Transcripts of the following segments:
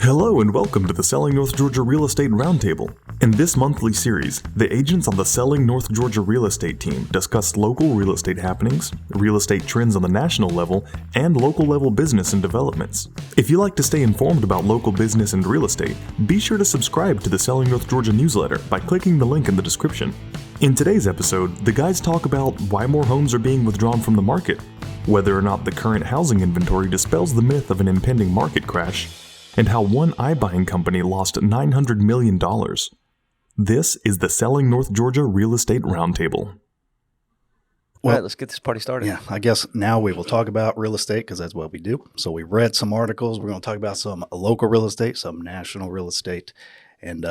Hello and welcome to the Selling North Georgia Real Estate RoundTable. In this monthly series, the agents on the Selling North Georgia Real Estate team discuss local real estate happenings, real estate trends on the national level, and local level business and developments. If you like to stay informed about local business and real estate, be sure to subscribe to the Selling North Georgia newsletter by clicking the link in the description. In today's episode, the guys talk about why more homes are being withdrawn from the market, whether or not the current housing inventory dispels the myth of an impending market crash, and how one iBuying company lost $900 million. This is the Selling North Georgia Real Estate Roundtable. All right, let's get this party started. Yeah, I guess now we will talk about real estate because that's what we do. So we read some articles. We're going to talk about some local real estate, some national real estate, and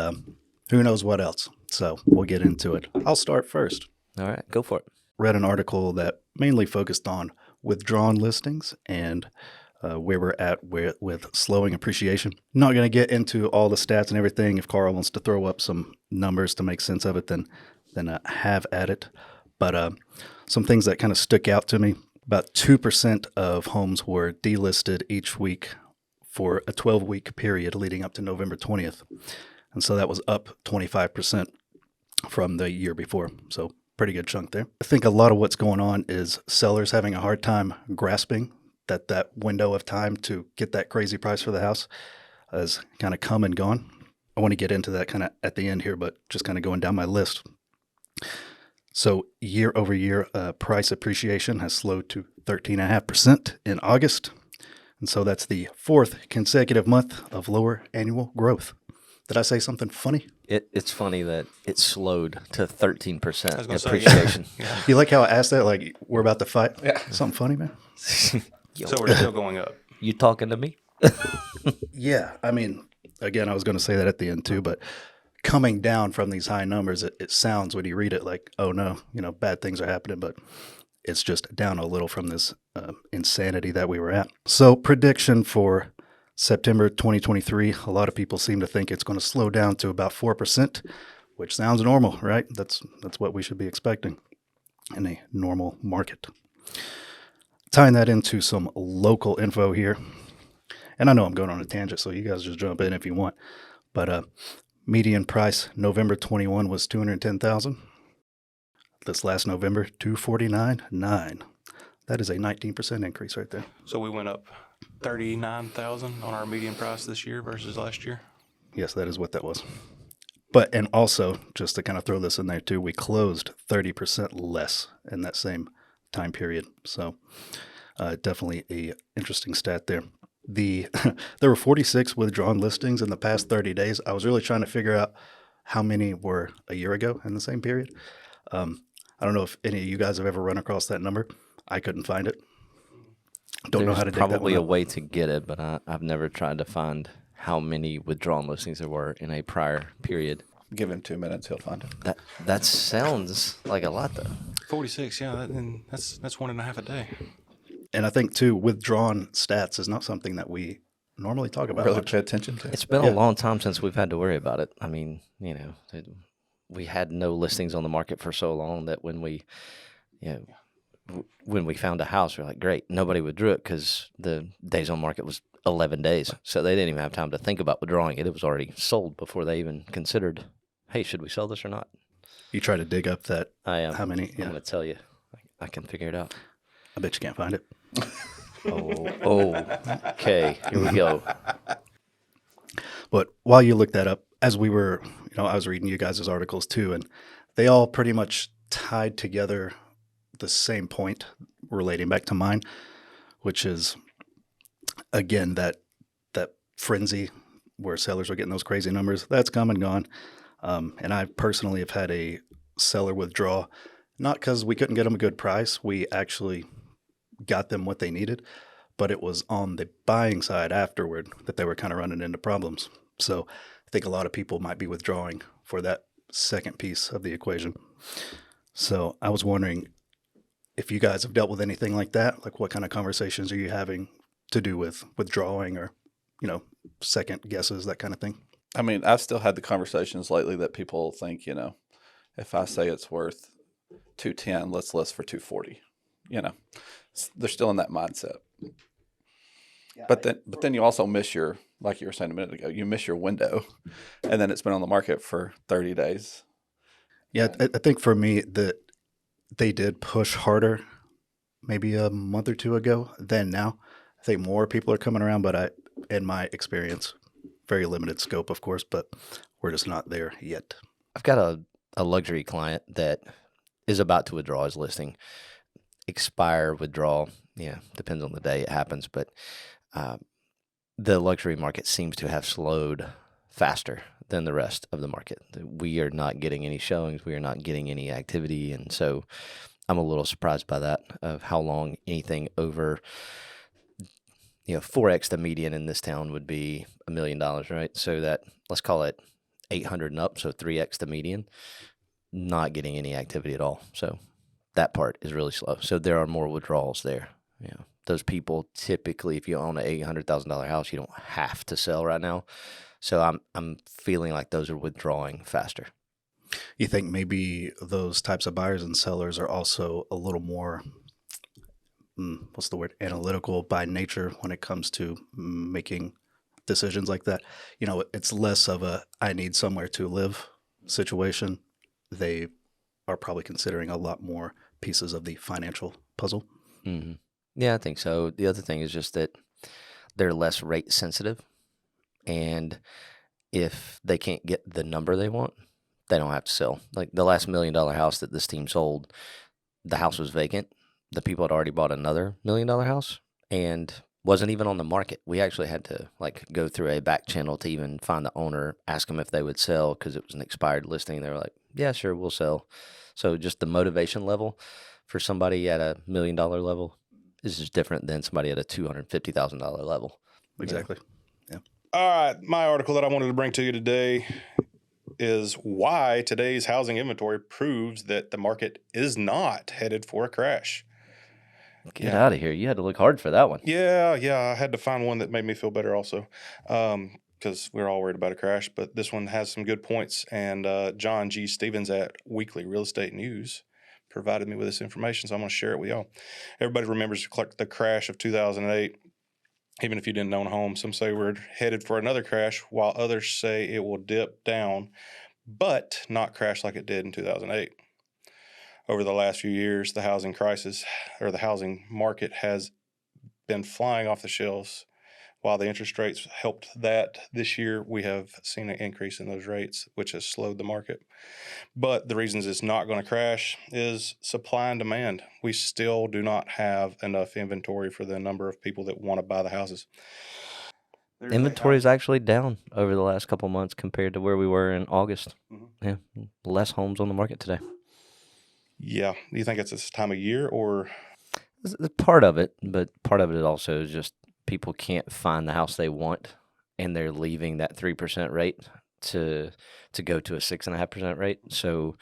who knows what else. So we'll get into it. I'll start first. All right, go for it. Read an article that mainly focused on withdrawn listings and where we're at with slowing appreciation. Not going to get into all the stats and everything. If Carl wants to throw up some numbers to make sense of it, then have at it. But some things that kind of stuck out to me, about 2% of homes were delisted each week for a 12-week period leading up to November 20th. And so that was up 25% from the year before. So pretty good chunk there. I think a lot of what's going on is sellers having a hard time grasping that window of time to get that crazy price for the house has kind of come and gone. I want to get into that kind of at the end here, but just kind of going down my list. So year over year, price appreciation has slowed to 13.5% in August. And so that's the fourth consecutive month of lower annual growth. Did I say something funny? It's funny that it slowed to 13% Say, appreciation. yeah. You like how I asked that? Like, we're about to fight? Yeah. Something funny, man? Yo, So we're still going up. you talking to me? Yeah. I mean, again, I was going to say that at the end too, but coming down from these high numbers, it sounds when you read it like, oh no, bad things are happening, but it's just down a little from this insanity that we were at. So prediction for September 2023, a lot of people seem to think it's going to slow down to about 4%, which sounds normal, right? That's what we should be expecting in a normal market. Tying that into some local info here, and I know I'm going on a tangent, so you guys just jump in if you want, but median price November 21 was $210,000. This last November, $249,900. That is a 19% increase right there. So we went up 39,000 on our median price this year versus last year. Yes, that is what that was. But, and also, just to kind of throw this in there too, we closed 30% less in that same time period. So definitely a interesting stat there. There were 46 withdrawn listings in the past 30 days. I was really trying to figure out how many were a year ago in the same period. I don't know if any of you guys have ever run across that number. I couldn't find it. Don't know how to dig that one Probably a up. way to get it, but I've never tried to find how many withdrawn listings there were in a prior period. Give him 2 minutes, he'll find it. That sounds like a lot, though. 46, yeah, that's 1.5 a day. And I think too, withdrawn stats is not something that we normally talk about Really much. pay attention to. It's been Yeah. a long time since we've had to worry about it. I mean, we had no listings on the market for so long that when we found a house, we're like, great, nobody withdrew it because the days on market was 11 days. So they didn't even have time to think about withdrawing it. It was already sold before they even considered, hey, should we sell this or not? You try to dig up that, I am. how many? I'm Yeah, going to tell you. I can figure it out. I bet you can't find it. Okay. Here we go. But while you look that up, as we were, I was reading you guys' articles too, and they all pretty much tied together the same point relating back to mine, which is, again, that frenzy where sellers are getting those crazy numbers, that's come and gone. And I personally have had a seller withdraw, not because we couldn't get them a good price. We actually got them what they needed, but it was on the buying side afterward that they were kind of running into problems. So I think a lot of people might be withdrawing for that second piece of the equation. So I was wondering if you guys have dealt with anything like that, like what kind of conversations are you having to do with withdrawing or, second guesses, that kind of thing? I mean, I've still had the conversations lately that people think, if I say it's worth 210, let's list for 240. They're still in that mindset. Yeah, But then you also miss your like you were saying a minute ago, you miss your window, and then it's been on the market for 30 days. Yeah, I think for me that they did push harder maybe a month or two ago than now. I think more people are coming around, but in my experience, very limited scope, of course, but we're just not there yet. I've got a luxury client that is about to withdraw his listing. Expire, withdrawal, depends on the day it happens, but the luxury market seems to have slowed faster than the rest of the market. We are not getting any showings. We are not getting any activity. And so I'm a little surprised by that, of how long anything over, 4X the median in this town would be $1 million, right? So that, let's call it 800 and up, so 3X the median, not getting any activity at all. So that part is really slow. So there are more withdrawals there. Those people typically, if you own an $800,000 house, you don't have to sell right now. So I'm feeling like those are withdrawing faster. You think maybe those types of buyers and sellers are also a little more, analytical by nature when it comes to making decisions like that? It's less of a I need somewhere to live situation. They are probably considering a lot more pieces of the financial puzzle. Mm-hmm. Yeah, I think so. The other thing is just that they're less rate sensitive. And if they can't get the number they want, they don't have to sell. Like the last $1 million house that this team sold, the house was vacant. The people had already bought another $1 million house and wasn't even on the market. We actually had to go through a back channel to even find the owner, ask them if they would sell because it was an expired listing. They were like, yeah, sure, we'll sell. So just the motivation level for somebody at a $1 million level is just different than somebody at a $250,000 level. Exactly. All right, my article that I wanted to bring to you today is why today's housing inventory proves that the market is not headed for a crash. Get out of here. You had to look hard for that one. Yeah, I had to find one that made me feel better also, because we're all worried about a crash, but this one has some good points, and John G. Stevens at Weekly Real Estate News provided me with this information, so I'm going to share it with y'all. Everybody remembers the crash of 2008. Even if you didn't own a home, some say we're headed for another crash, while others say it will dip down, but not crash like it did in 2008. Over the last few years, the housing crisis, or the housing market, has been flying off the shelves. While the interest rates helped that, this year we have seen an increase in those rates, which has slowed the market. But the reasons it's not going to crash is supply and demand. We still do not have enough inventory for the number of people that want to buy the houses. Inventory is actually down over the last couple of months compared to where we were in August. Mm-hmm. Yeah, less homes on the market today. Yeah. Do you think it's this time of year or? It's part of it, but part of it also is just people can't find the house they want, and they're leaving that 3% rate to go to a 6.5% rate. So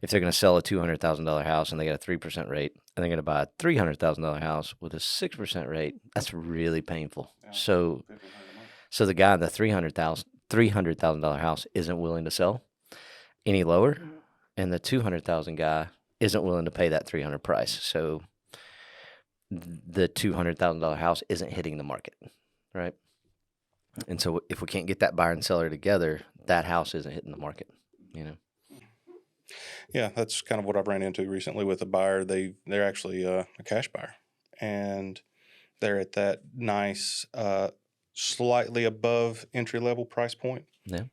if they're going to sell a $200,000 house and they get a 3% rate, and they're going to buy a $300,000 house with a 6% rate, that's really painful. Yeah. So the guy in the $300,000 house isn't willing to sell any lower, and the $200,000 guy isn't willing to pay that $300,000 price. So the $200,000 house isn't hitting the market, right? And so if we can't get that buyer and seller together, that house isn't hitting the market, Yeah, that's kind of what I've ran into recently with a buyer. They're actually a cash buyer, and they're at that nice, slightly above entry-level price point. Yeah.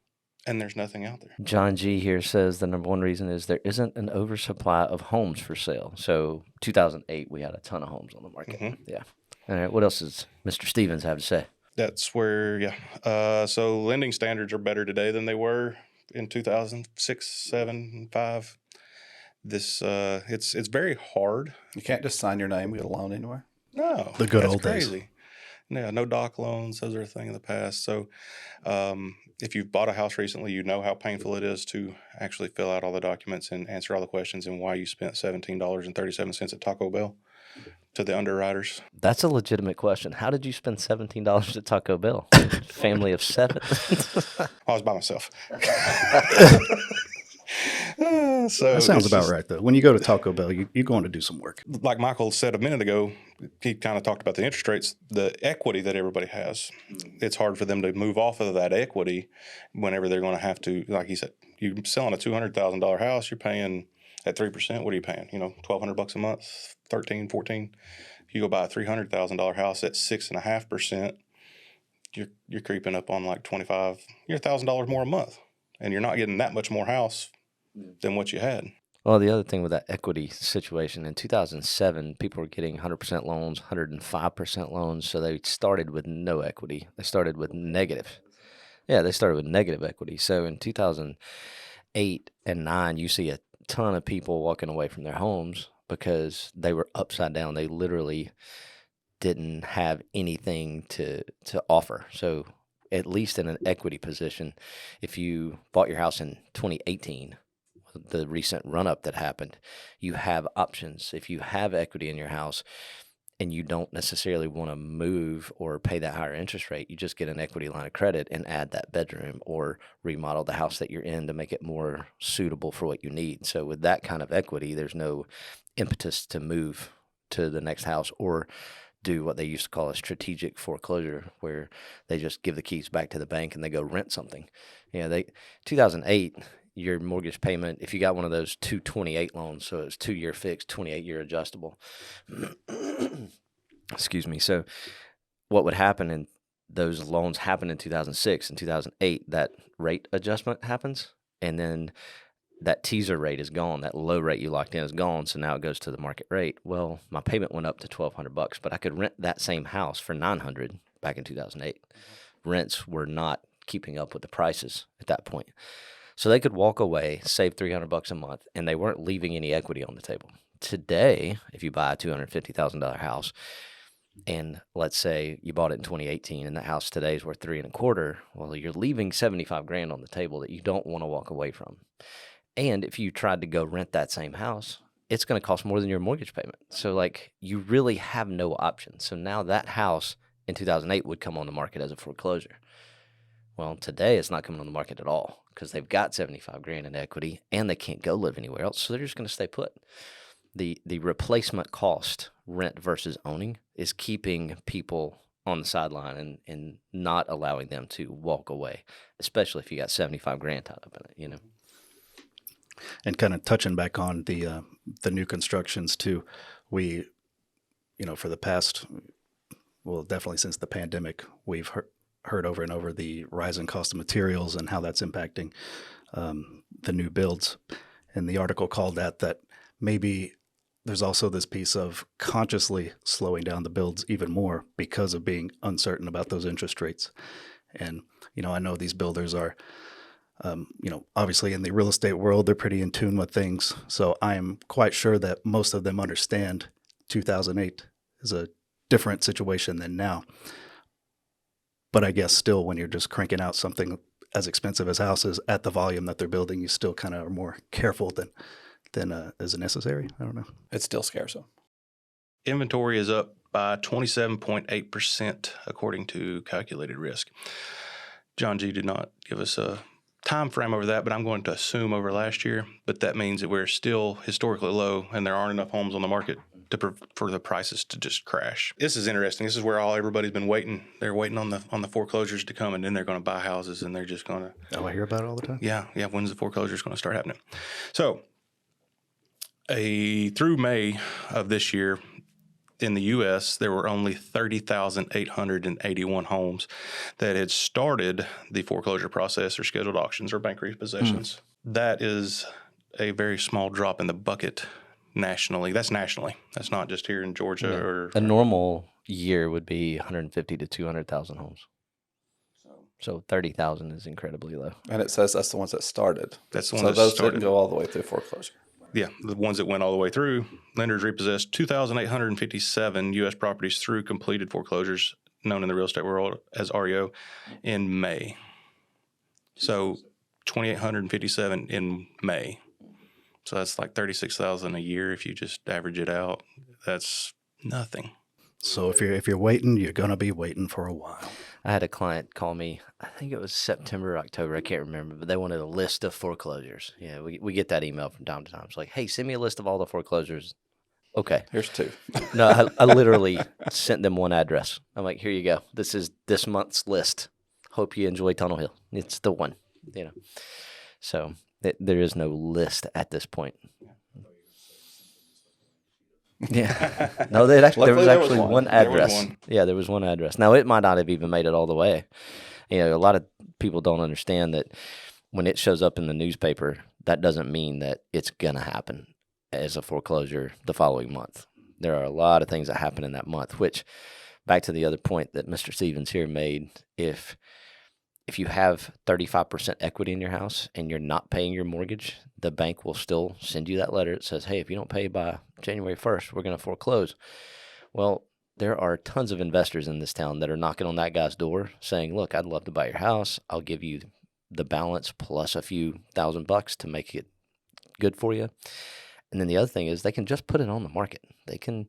And there's nothing out there. John G. here says the number one reason is there isn't an oversupply of homes for sale. So 2008, we had a ton of homes on the market. Mm-hmm. Yeah. All right. What else does Mr. Stevens have to say? That's where, so lending standards are better today than they were in 2006, 7, and 5. This, it's very hard. You can't just sign your name, get a loan anywhere. No. The good old crazy. days. Yeah, no doc loans. Those are a thing of the past. So if you've bought a house recently, you know how painful it is to actually fill out all the documents and answer all the questions and why you spent $17.37 at Taco Bell to the underwriters. That's a legitimate question. How did you spend $17 at Taco Bell? Family of 7? I was by myself. So That sounds it's about just- right, though. When you go to Taco Bell, you're going to do some work. Like Michael said a minute ago, he kind of talked about the interest rates, the equity that everybody has. It's hard for them to move off of that equity whenever they're going to have to, like he said, you're selling a $200,000 house, you're paying at 3%. What are you paying? $1,200 a month, 13, 14. If you go buy a $300,000 house at 6.5%, you're creeping up on like 25. You're $1,000 more a month, and you're not getting that much more house than what you had. Well, the other thing with that equity situation, in 2007, people were getting 100% loans, 105% loans, so they started with no equity. They started with negative. Yeah, they started with negative equity. So in 2008 and 9, you see a ton of people walking away from their homes because they were upside down. They literally didn't have anything to offer. So at least in an equity position, if you bought your house in 2018, the recent run-up that happened, you have options. If you have equity in your house and you don't necessarily want to move or pay that higher interest rate, you just get an equity line of credit and add that bedroom or remodel the house that you're in to make it more suitable for what you need. So with that kind of equity, there's no impetus to move to the next house or do what they used to call a strategic foreclosure, where they just give the keys back to the bank and they go rent something. 2008, your mortgage payment, if you got one of those 228 loans, so it's 2-year fixed, 28-year adjustable. Excuse me. So what would happen in those loans happened in 2006 and 2008, that rate adjustment happens, and then that teaser rate is gone. That low rate you locked in is gone, so now it goes to the market rate. Well, my payment went up to $1,200, but I could rent that same house for $900 back in 2008. Rents were not keeping up with the prices at that point. So they could walk away, save $300 a month, and they weren't leaving any equity on the table. Today, if you buy a $250,000 house, and let's say you bought it in 2018, and that house today is worth $3.25, well, you're leaving $75,000 on the table that you don't want to walk away from. And if you tried to go rent that same house, it's going to cost more than your mortgage payment. So you really have no option. So now that house in 2008 would come on the market as a foreclosure. Well, today it's not coming on the market at all because they've got $75,000 in equity and they can't go live anywhere else. So they're just going to stay put. The replacement cost, rent versus owning, is keeping people on the sideline and not allowing them to walk away, especially if you got $75,000 tied up in it, And kind of touching back on the new constructions too, we, for the past, well, definitely since the pandemic, we've heard over and over the rising cost of materials and how that's impacting the new builds. And the article called that maybe there's also this piece of consciously slowing down the builds even more because of being uncertain about those interest rates. And, I know these builders are, obviously in the real estate world, they're pretty in tune with things. So I am quite sure that most of them understand 2008 is a different situation than now. But I guess still, when you're just cranking out something as expensive as houses at the volume that they're building, you still kind of are more careful than is necessary. I don't know. It still scares them. Inventory is up by 27.8% according to calculated risk. John G. did not give us a time frame over that, but I'm going to assume over last year. But that means that we're still historically low and there aren't enough homes on the market for the prices to just crash. This is interesting. This is where everybody's been waiting. They're waiting on the foreclosures to come, and then they're going to buy houses, and they're just going to. Oh, I hear about it all the time. Yeah. When's the foreclosures going to start happening? So, through May of this year, in the U.S., there were only 30,881 homes that had started the foreclosure process or scheduled auctions or bank repossessions. That is a very small drop in the bucket nationally. That's nationally. That's not just here in Georgia. Yeah. Or a normal year would be 150 to 200,000 homes. So 30,000 is incredibly low. And it says that's the ones that started. That's the ones so that those started. didn't go all the way through foreclosure. Yeah, the ones that went all the way through. Lenders repossessed 2,857 U.S. properties through completed foreclosures, known in the real estate world as REO, in May. So 2,857 in May. So that's like 36,000 a year if you just average it out. That's nothing. So if you're waiting, you're gonna be waiting for a while. I had a client call me, I think it was September or October, I can't remember, but they wanted a list of foreclosures. Yeah, we get that email from time to time. It's like, hey, send me a list of all the foreclosures. Okay. Here's 2. No, I literally sent them one address. I'm like, here you go. This is this month's list. Hope you enjoy Tunnel Hill. It's the one, you know. So there is no list at this point. Yeah. No, there was Luckily, there was actually one. one There was address. one. Yeah, there was one address. Now, it might not have even made it all the way. You know, a lot of people don't understand that when it shows up in the newspaper, that doesn't mean that it's going to happen as a foreclosure the following month. There are a lot of things that happen in that month, which, back to the other point that Mr. Stevens here made, if you have 35% equity in your house and you're not paying your mortgage, the bank will still send you that letter that says, hey, if you don't pay by January 1st, we're going to foreclose. Well, there are tons of investors in this town that are knocking on that guy's door saying, look, I'd love to buy your house. I'll give you the balance plus a few $1,000 to make it good for you. And then the other thing is they can just put it on the market. They can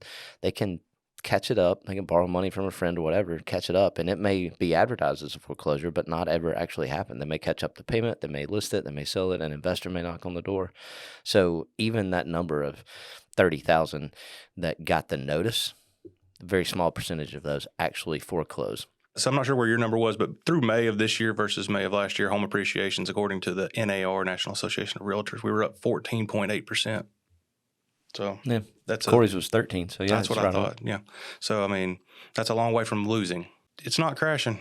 catch it up. They can borrow money from a friend or whatever, catch it up, and it may be advertised as a foreclosure, but not ever actually happen. They may catch up the payment, they may list it, they may sell it, an investor may knock on the door. So even that number of 30,000 that got the notice, a very small percentage of those actually foreclose. So I'm not sure where your number was, but through May of this year versus May of last year, home appreciations, according to the NAR, National Association of Realtors, we were up 14.8%. So Yeah, that's Corey's was 13, so yeah, that's what it's I right on. thought. Yeah. So I mean, that's a long way from losing. It's not crashing.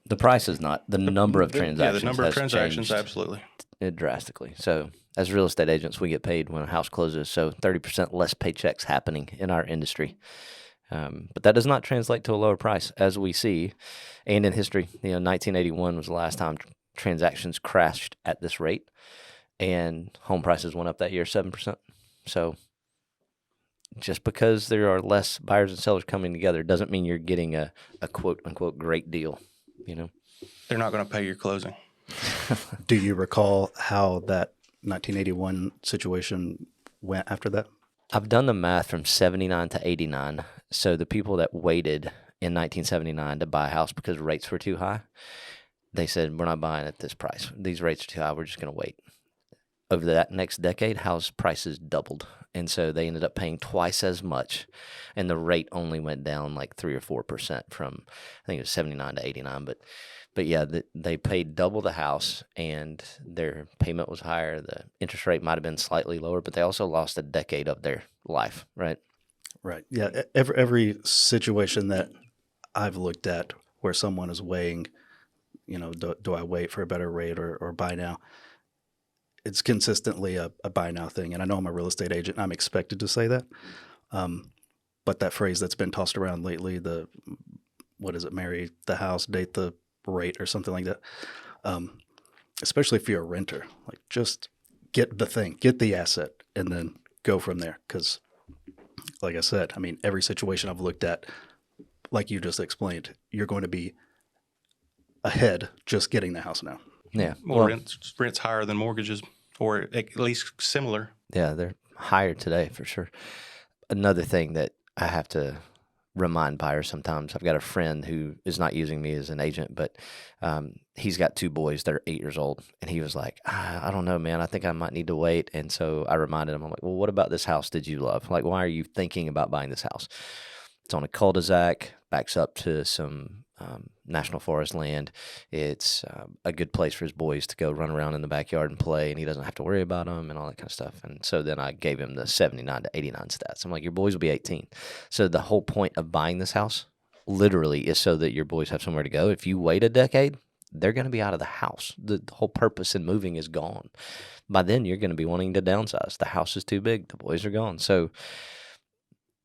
The price is not. The number of transactions the number of has transactions, changed absolutely. drastically. So as real estate agents, we get paid when a house closes, so 30% less paychecks happening in our industry. But that does not translate to a lower price, as we see, and in history. 1981 was the last time transactions crashed at this rate, and home prices went up that year 7%. So just because there are less buyers and sellers coming together doesn't mean you're getting a quote unquote great deal. They're not going to pay your closing. Do you recall how that 1981 situation went after that? I've done the math from 79 to 89. So the people that waited in 1979 to buy a house because rates were too high, they said, we're not buying at this price. These rates are too high. We're just going to wait. Over that next decade, house prices doubled. And so they ended up paying twice as much. And the rate only went down like 3 or 4% from, I think it was 79 to 89. But yeah, they paid double the house and their payment was higher. The interest rate might have been slightly lower, but they also lost a decade of their life, right? Right. Yeah. Every situation that I've looked at where someone is weighing, do I wait for a better rate or buy now? It's consistently a buy now thing. And I know I'm a real estate agent and I'm expected to say that. But that phrase that's been tossed around lately, marry the house, date the rate or something like that. Especially if you're a renter, like just get the thing, get the asset and then go from there. Because like I said, I mean, every situation I've looked at, like you just explained, you're going to be ahead just getting the house now. Yeah. Well, rent's higher than mortgages, or at least similar. Yeah, they're higher today for sure. Another thing that I have to remind buyers sometimes, I've got a friend who is not using me as an agent, but he's got 2 boys that are 8 years old. And he was like, I don't know, man, I think I might need to wait. And so I reminded him, I'm like, well, what about this house did you love? Like, why are you thinking about buying this house? It's on a cul-de-sac, backs up to some national forest land. It's a good place for his boys to go run around in the backyard and play, and he doesn't have to worry about them and all that kind of stuff. And so then I gave him the 79 to 89 stats. I'm like, your boys will be 18. So the whole point of buying this house literally is so that your boys have somewhere to go. If you wait a decade, they're going to be out of the house. The whole purpose in moving is gone. By then, you're going to be wanting to downsize. The house is too big. The boys are gone. So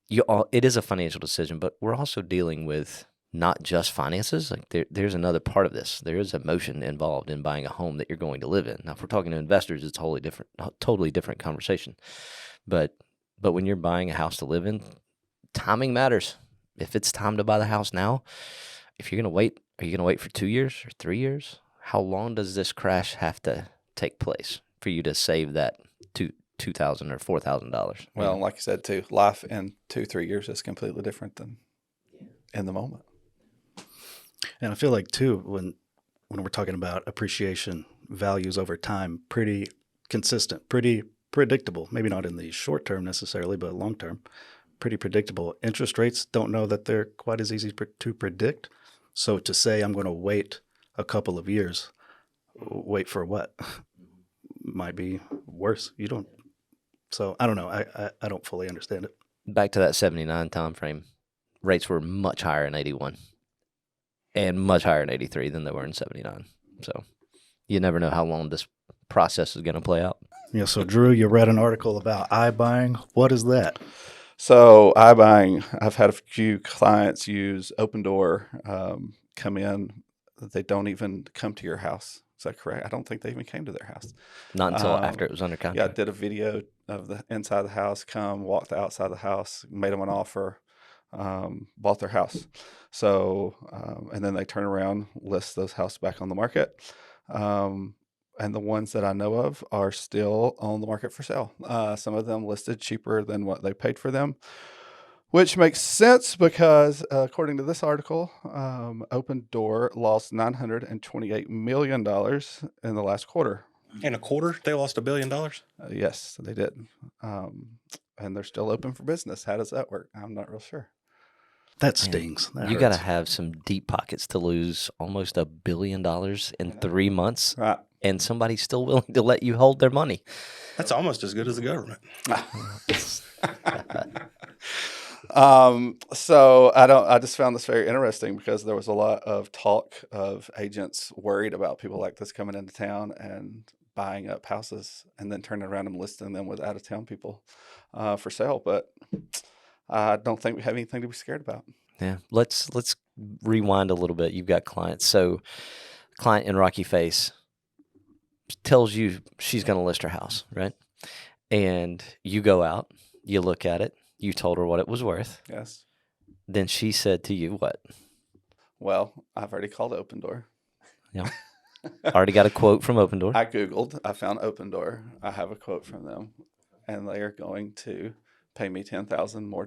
it is a financial decision, but we're also dealing with not just finances. Like there's another part of this. There is emotion involved in buying a home that you're going to live in. Now, if we're talking to investors, it's a totally different conversation. But when you're buying a house to live in, timing matters. If it's time to buy the house now, if you're going to wait, are you going to wait for 2 years or 3 years? How long does this crash have to take place for you to save that $2,000 or $4,000? Well, like you said, too, life in 2-3 years is completely different than in the moment. And I feel like too, when we're talking about appreciation values over time, pretty consistent, pretty predictable. Maybe not in the short term necessarily, but long term, pretty predictable. Interest rates don't know that they're quite as easy to predict. So to say I'm going to wait a couple of years, wait for what? Might be worse. You don't. So I don't know. I don't fully understand it. Back to that 79 time frame, rates were much higher in 81 and much higher in 83 than they were in 79. So you never know how long this process is going to play out. Yeah. So Drew, you read an article about iBuying. What is that? So iBuying, I've had a few clients use Open Door, come in. They don't even come to your house. Is that correct? I don't think they even came to their house. Not until after it was under Yeah, I contract. did a video of the inside the house, walked the outside the house, made them an offer, bought their house. So, and then they turn around, list those houses back on the market. And the ones that I know of are still on the market for sale. Some of them listed cheaper than what they paid for them, which makes sense because according to this article, Open Door lost $928 million in the last quarter. In a quarter, they lost $1 billion. Yes, they did. And they're still open for business. How does that work? I'm not real sure. That stings. That You got to hurts. have some deep pockets to lose almost $1 billion in 3 months, Right. and somebody's still willing to let you hold their money. That's almost as good as the government. So I just found this very interesting because there was a lot of talk of agents worried about people like this coming into town and buying up houses and then turning around and listing them with out of town people for sale. But I don't think we have anything to be scared about. Yeah, let's rewind a little bit. You've got clients. So, client in Rocky Face tells you she's going to list her house, right? And you go out, you look at it, you told her what it was worth. Yes. Then she said to you, what? Well, I've already called Open Door. Yeah. Already got a quote from Open Door. I Googled. I found Open Door. I have a quote from them, and they are going to pay me $10,000 more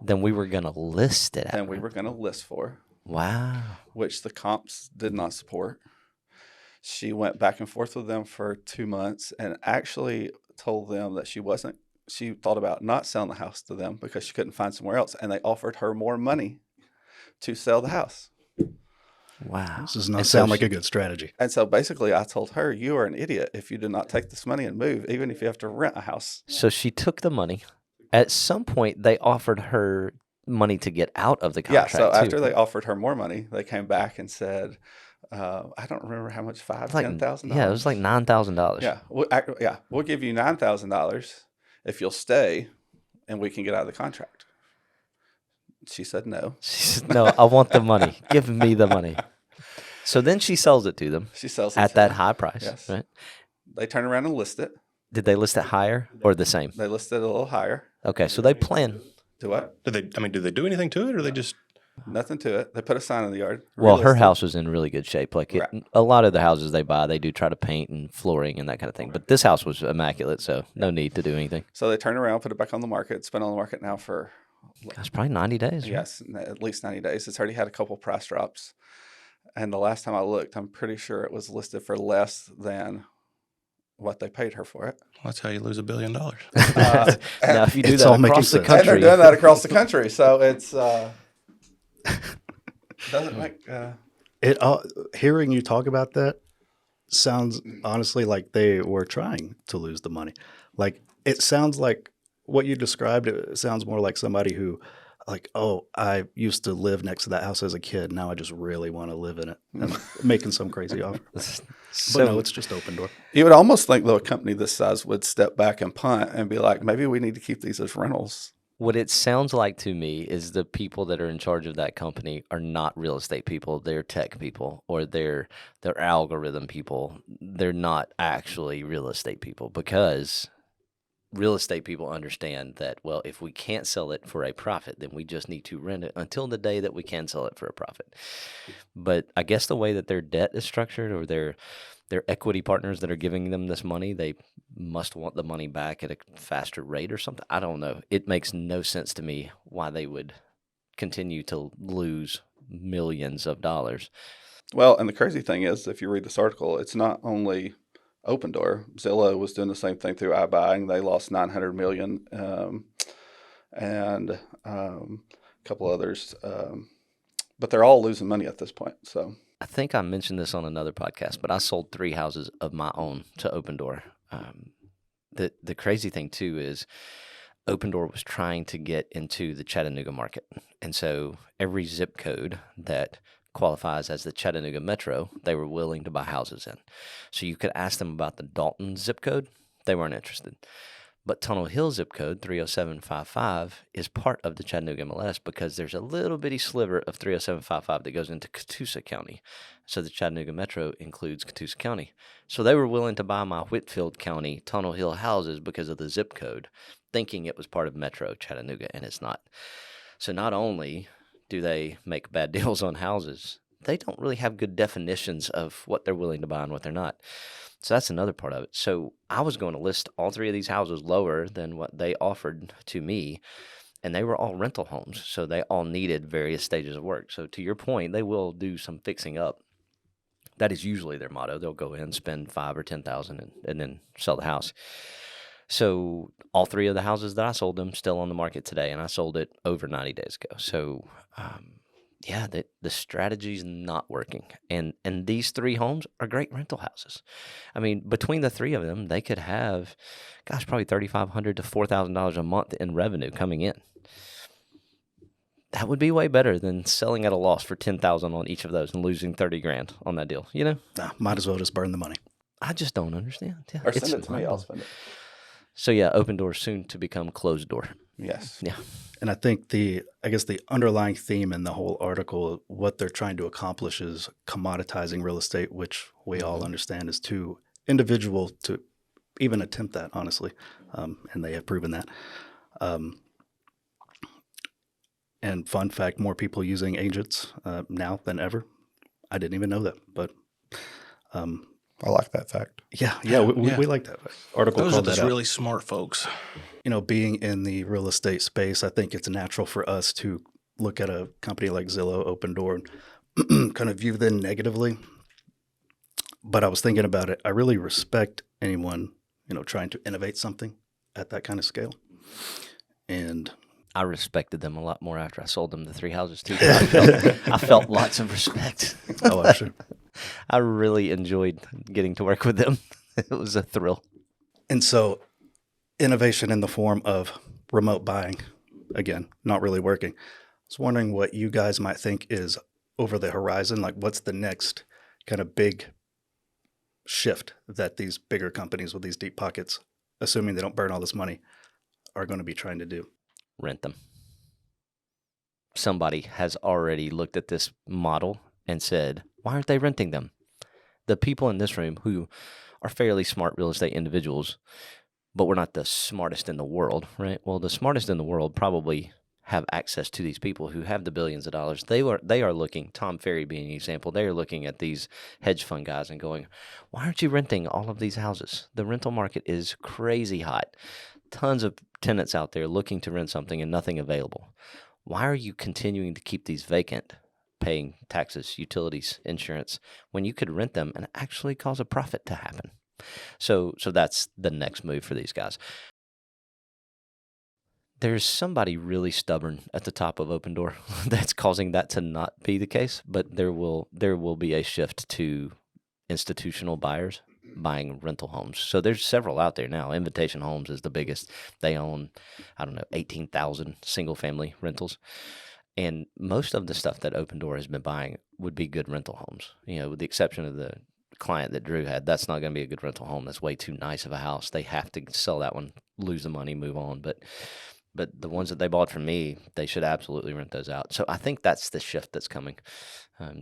Then we were going to list it. than we were going to list for, Wow. which the comps did not support. She went back and forth with them for 2 months and actually told them that she thought about not selling the house to them because she couldn't find somewhere else. And they offered her more money to sell the house. Wow. This does not And so sound like she- a good strategy. And so basically I told her, you are an idiot if you do not take this money and move, even if you have to rent a house. So she took the money. At some point, they offered her money to get out of the Yeah. contract. So too. after they offered her more money, they came back and said, I don't remember how much, $10,000. Yeah, it was like $9,000. Yeah. We'll give you $9,000 if you'll stay and we can get out of the contract. She said no. She said, no, I want the money. Give me the money. So then she sells it to them She sells it at to that them. high price, Yes. right? They turn around and list it. Did they list it higher or the same? They list it a little higher. Okay, so they plan. Do what? Do they do anything to it, or they just? Nothing to it. They put a sign in the yard. Well, her relisted. house was in really good shape. Like Right. a lot of the houses they buy, they do try to paint and flooring and that kind of thing. But this house was immaculate, so no need to do anything. So they turn around, put it back on the market. It's been on the market now for, Gosh, probably 90 days. Right? yes, at least 90 days. It's already had a couple price drops. And the last time I looked, I'm pretty sure it was listed for less than what they paid her for it. That's how you lose $1 billion. Now, if you do It's that all making across the sense. And they're country, doing that across the country. So it's, doesn't make, Hearing you talk about that sounds honestly like they were trying to lose the money. Like it sounds like what you described. It sounds more like somebody who, like, oh, I used to live next to that house as a kid. Now I just really want to live in it. And making some crazy offer. But no, it's just Open Door. you would almost think though a company this size would step back and punt and be like, maybe we need to keep these as rentals. what it sounds like to me is the people that are in charge of that company are not real estate people. They're tech people or they're algorithm people. They're not actually real estate people because real estate people understand that, well, if we can't sell it for a profit, then we just need to rent it until the day that we can sell it for a profit. But I guess the way that their debt is structured or their equity partners that are giving them this money, they must want the money back at a faster rate or something. I don't know. It makes no sense to me why they would continue to lose millions of dollars. Well, and the crazy thing is, if you read this article, it's not only Open Door. Zillow was doing the same thing through iBuying. They lost $900 million, and a couple others, but they're all losing money at this point. So I think I mentioned this on another podcast, but I sold 3 houses of my own to Open Door. The crazy thing too is Open Door was trying to get into the Chattanooga market, and so every zip code that qualifies as the Chattanooga metro, they were willing to buy houses in. So you could ask them about the Dalton zip code, they weren't interested. But Tunnel Hill zip code 30755 is part of the Chattanooga MLS because there's a little bitty sliver of 30755 that goes into Catoosa County. So the Chattanooga metro includes Catoosa County. So they were willing to buy my Whitfield County Tunnel Hill houses because of the zip code, thinking it was part of Metro Chattanooga, and it's not. So not only do they make bad deals on houses, they don't really have good definitions of what they're willing to buy and what they're not. So that's another part of it. So I was going to list all 3 of these houses lower than what they offered to me, and they were all rental homes. So they all needed various stages of work. So to your point, they will do some fixing up. That is usually their motto. They'll go in, spend $5,000 or $10,000 and then sell the house. So all 3 of the houses that I sold them still on the market today, and I sold it over 90 days ago. So yeah, the strategy's not working. And these 3 homes are great rental houses. I mean, between the 3 of them, they could have, probably $3,500 to $4,000 a month in revenue coming in. That would be way better than selling at a loss for $10,000 on each of those and losing $30,000 on that deal. You know, Might as well just burn the money. I just don't understand. Yeah, or send it to me, I'll spend it. So yeah, Open Door soon to become Closed Door. Yes. Yeah. And I think the underlying theme in the whole article, what they're trying to accomplish is commoditizing real estate, which we all understand is too individual to even attempt that, honestly. And they have proven that. And fun fact, more people using agents now than ever. I didn't even know that, but I like that fact. we like that article. Those are called just that out. really smart folks. Being in the real estate space, I think it's natural for us to look at a company like Zillow, Open Door, and kind of view them negatively. But I was thinking about it. I really respect anyone, trying to innovate something at that kind of scale. And I respected them a lot more after I sold them the 3 houses too. I felt lots of respect. oh, I'm sure. I really enjoyed getting to work with them. It was a thrill. And so innovation in the form of remote buying, again, not really working. I was wondering what you guys might think is over the horizon. Like, what's the next kind of big shift that these bigger companies with these deep pockets, assuming they don't burn all this money, are going to be trying to do? Rent them. Somebody has already looked at this model and said, why aren't they renting them? The people in this room who are fairly smart real estate individuals, but we're not the smartest in the world, right? Well, the smartest in the world probably have access to these people who have the billions of dollars. They are looking, Tom Ferry being an example, they are looking at these hedge fund guys and going, why aren't you renting all of these houses? The rental market is crazy hot. Tons of tenants out there looking to rent something and nothing available. Why are you continuing to keep these vacant, paying taxes, utilities, insurance, when you could rent them and actually cause a profit to happen? So that's the next move for these guys. There's somebody really stubborn at the top of Open Door that's causing that to not be the case, but there will be a shift to institutional buyers buying rental homes. So there's several out there now. Invitation Homes is the biggest. They own, 18,000 single family rentals. And most of the stuff that Open Door has been buying would be good rental homes. With the exception of the client that Drew had, that's not going to be a good rental home. That's way too nice of a house. They have to sell that one, lose the money, move on. But the ones that they bought from me, they should absolutely rent those out. So I think that's the shift that's coming.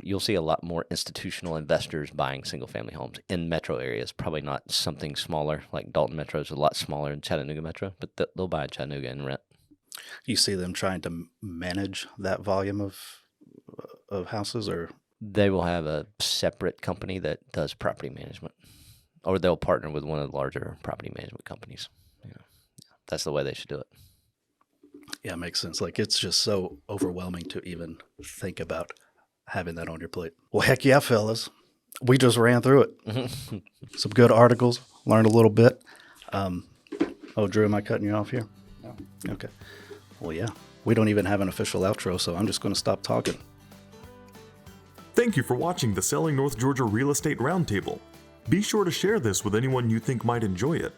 You'll see a lot more institutional investors buying single-family homes in metro areas. Probably not something smaller, like Dalton Metro is a lot smaller than Chattanooga Metro, but they'll buy in Chattanooga and rent. You see them trying to manage that volume of houses, or they will have a separate company that does property management, or they'll partner with one of the larger property management companies. That's the way they should do it. Yeah, it makes sense. Like, it's just so overwhelming to even think about having that on your plate. Well, heck yeah, fellas. We just ran through it. Some good articles, learned a little bit. Drew, am I cutting you off here? No. Okay. Well, yeah. We don't even have an official outro, so I'm just going to stop talking. Thank you for watching the Selling North Georgia Real Estate Roundtable. Be sure to share this with anyone you think might enjoy it.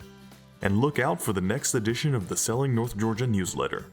And look out for the next edition of the Selling North Georgia newsletter.